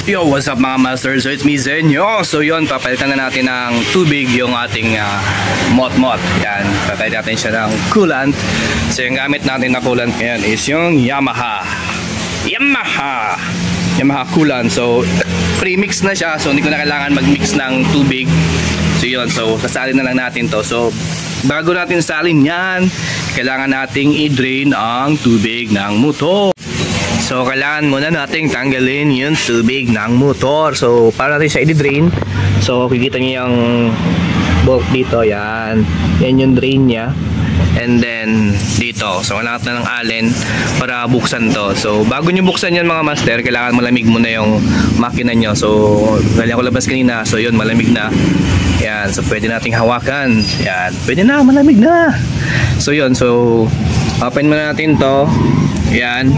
Yo, what's up mga master? So it's me Zenyo. So yun, papalitan na natin ng tubig yung ating mot-mot. Yan, papalitan natin siya ng coolant. So yung gamit natin na coolant ngayon is yung Yamaha coolant. So pre-mix na siya, so hindi ko na kailangan mag-mix ng tubig. So yun, so sasalin na lang natin to. So bago natin salin yan, kailangan nating i-drain ang tubig ng motor. So kailangan muna nating tanggalin yung tubig ng motor. So para natin siya i-drain, so kikita niyo yung bolt dito, yan yung drain niya. And then dito, so kailangan na ng allen para buksan to. So bago nyo buksan yan mga master, kailangan malamig muna yung makina nyo. So galing ako labas kanina, so yun, malamig na. Yan, so pwede nating hawakan. Yan, pwede na, malamig na. So yun, so open muna natin to. Yan.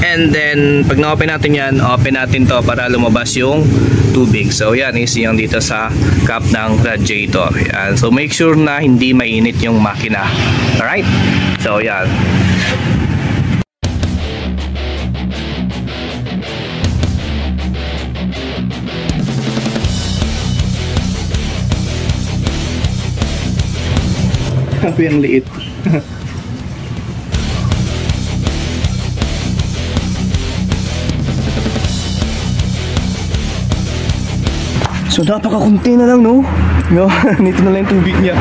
And then pag na-open natin yan, open natin to para lumabas yung tubig. So yan is yung dito sa cap ng radiator. Yan. So make sure na hindi mainit yung makina. Alright? So yan. Grabe ang liit. So napakakunti na lang, no? No, nito na lang yung tubig niya.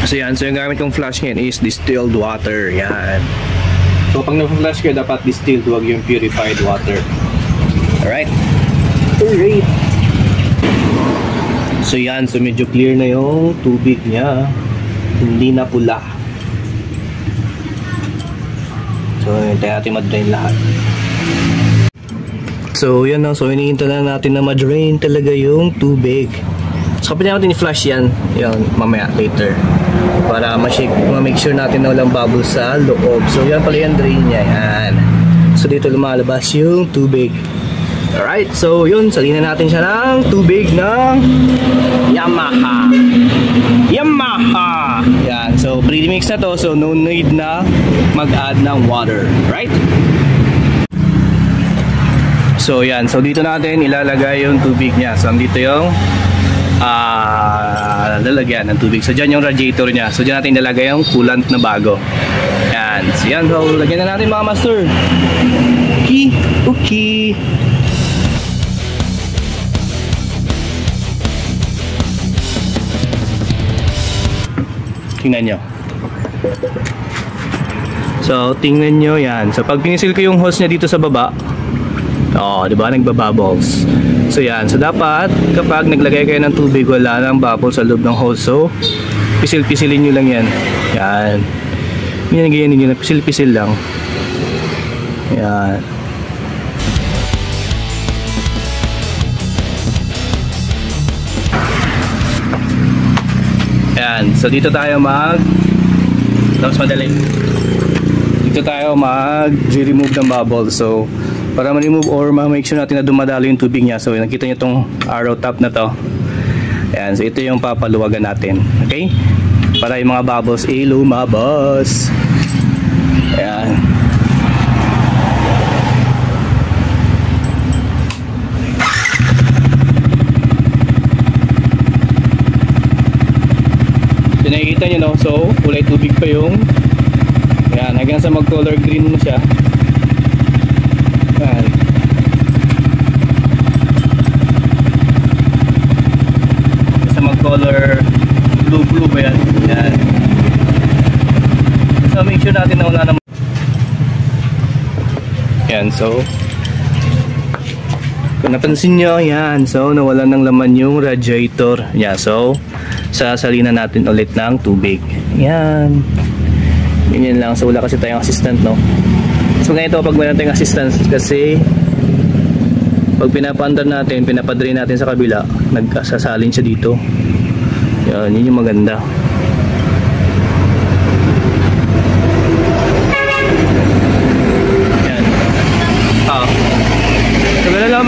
So yan, so yung gamit kong flash ngayon is distilled water. Yan. So pag na-flash ka, dapat distilled, huwag yung purified water. Alright? Alright. So yan, so medyo clear na yung tubig niya. Hindi na pula. So hintay natin ma-drain lahat. So yan na, so hinihintay na natin na ma-drain talaga yung tubig. So kapag natin i-flush yan, yun, mamaya, later. Para ma-make sure natin na walang bubbles sa loob. So yan pala yung drain niya, yan. So dito lumalabas yung tubig. Alright, so yun, salina natin siya ng tubig ng Yamaha. Yan, so pre-mix na to, so no need na mag-add ng water. Right? So yan, so dito natin ilalagay yung tubig niya. So dito yung lalagyan ng tubig. So dyan yung radiator niya. So dyan natin ilalagay yung coolant na bago. Yan, so yan, so lagyan na natin mga master. Okay. Tingnan nyo. So, tingnan nyo yan. So, pag pinisil ko yung hose niya dito sa baba, diba? Nagbabubbles. So, yan. So, dapat, kapag naglagay kayo ng tubig, wala nang bubbles sa loob ng hose. So, pisil-pisilin nyo lang yan. Yan. Ganyan nyo lang. Pisil-pisil lang. Yan. Yan. So dito tayo tapos madali. Dito tayo remove ng bubble. So para ma-remove or ma-make sure natin na dumadalo yung tubig niya. So nakita niyo tong arrow top na to. Yan. So ito yung papaluwagan natin. Okay? Para yung mga bubbles lumabas. Yan. Nakikita nyo, no? So kulay tubig pa yung yan, hanggang sa mag color green mo siya. Yan. Sa mag color blue ba yan? Yan. So make sure natin na wala naman yan. So kung napansin nyo, yan, so nawala ng laman yung radiator. Yeah, so sasalinan natin ulit ng tubig. Yan. Ganyan lang. So wala kasi tayong assistant, no? So ganito pag mayroon tayong assistant, kasi pag pinapaandar natin, pinapadrain natin sa kabila, nagsasalin siya dito. Yan, yun yung maganda. Yan.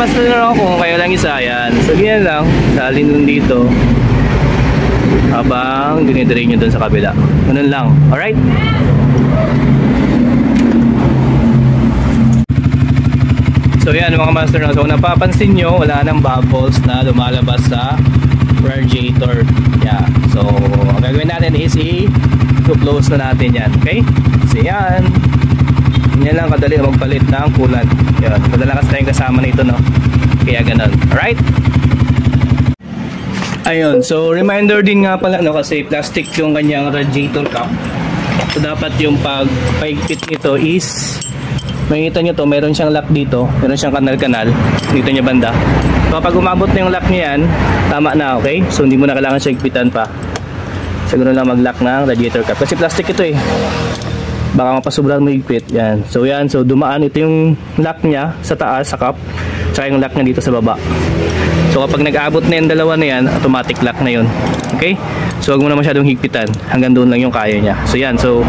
master na ako kung kayo lang isa. Yan. So ganyan lang. Salin nun dito. Habang dinidrain nyo dun sa kabila. Ganun lang. Alright? So yan mga master na. So napapansin nyo, wala nang bubbles na lumalabas sa radiator. Yeah. So ang gagawin natin is i-close na natin yan. Okay? So yan. Yan lang kadali magpalit ng coolant. Yan. Kadalakas tayong kasama nito, no? Kaya ganun. Alright? Ayun, so reminder din nga pala, no, kasi plastic yung kanyang radiator cap. So dapat yung pagpaigpit nito is, makikita nyo to, meron siyang lock dito, meron siyang kanal-kanal dito niya banda. So kapag umabot na yung lock niya yan, tama na, okay? So hindi mo na kailangan siya igpitan pa. Siguro lang mag-lock ng radiator cap, kasi plastic ito eh, baka mapasobrang maigpit. Yan, so dumaan ito yung lock niya sa taas, sa cap, tsaka yung lock niya dito sa baba. So kapag nag-aabot na yung dalawa na yan, automatic lock na yun. Okay? So huwag mo na masyadong higpitan. Hanggang doon lang yung kaya niya. So yan. So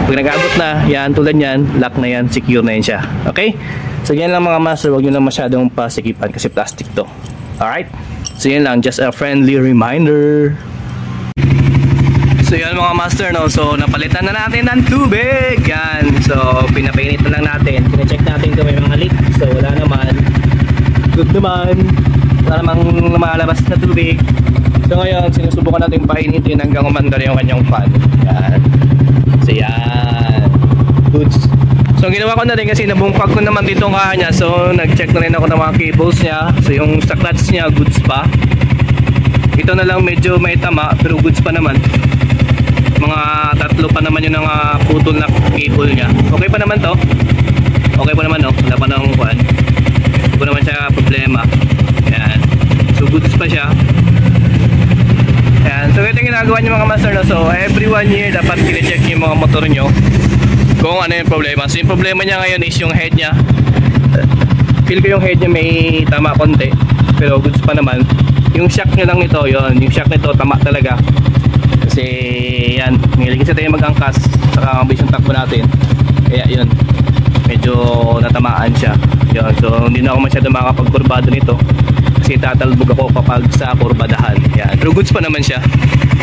pag nag-aabot na, yan, tulad yan, lock na yan, secure na yan siya. Okay? So yan lang mga master. Huwag nyo lang masyadong pasikipan kasi plastic to. Alright? So yan lang. Just a friendly reminder. So yan mga master, no? So napalitan na natin ng tubig. Yan. So pinapainit na lang natin. Pina-check natin kung may mga leak. So wala naman. Good naman. Wala namang lumalabas na tubig. So ngayon, sinusubukan natin painitin hanggang umandar yung kanyang fan. Yan. So yan. Goods. So ginawa ko na rin kasi nabungkag ko naman dito ang kanya. So nag-check na rin ako ng mga cables niya. So yung sa clutch niya, goods pa. Ito na lang medyo may tama, pero goods pa naman. Mga tatlo pa naman yung putol na cable niya. Okay pa naman to. Okay pa naman, no? Wala pa nang kuhan. Hindi ko naman siya problema. Yan. So goods pa siya. Yan. So ito yung ginagawa nyo mga master, no? So every 1 year dapat kine-check nyo yung mga motor nyo kung ano yung problema. So yung problema niya ngayon is yung head niya. Feel ko yung head niya may tama konti, pero goods pa naman. Yung shock niya lang nito, yun. Yung shock nito tama talaga. Kasi yan, ngayon kasi tayo mag-angkas saka mabilis yung takbo natin. Kaya yun, medyo natamaan siya. Yun. So hindi na ako masyado makakapagkurbado nito kasi tatalbog ako kapag sa kurbadahan. Yan. Pero goods pa naman siya,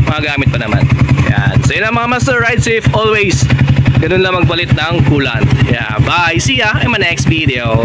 magagamit pa naman. Yan. So yun lang mga master, ride safe always. Ganun lang magpalit ng coolant. Yeah, bye, see ya in my next video.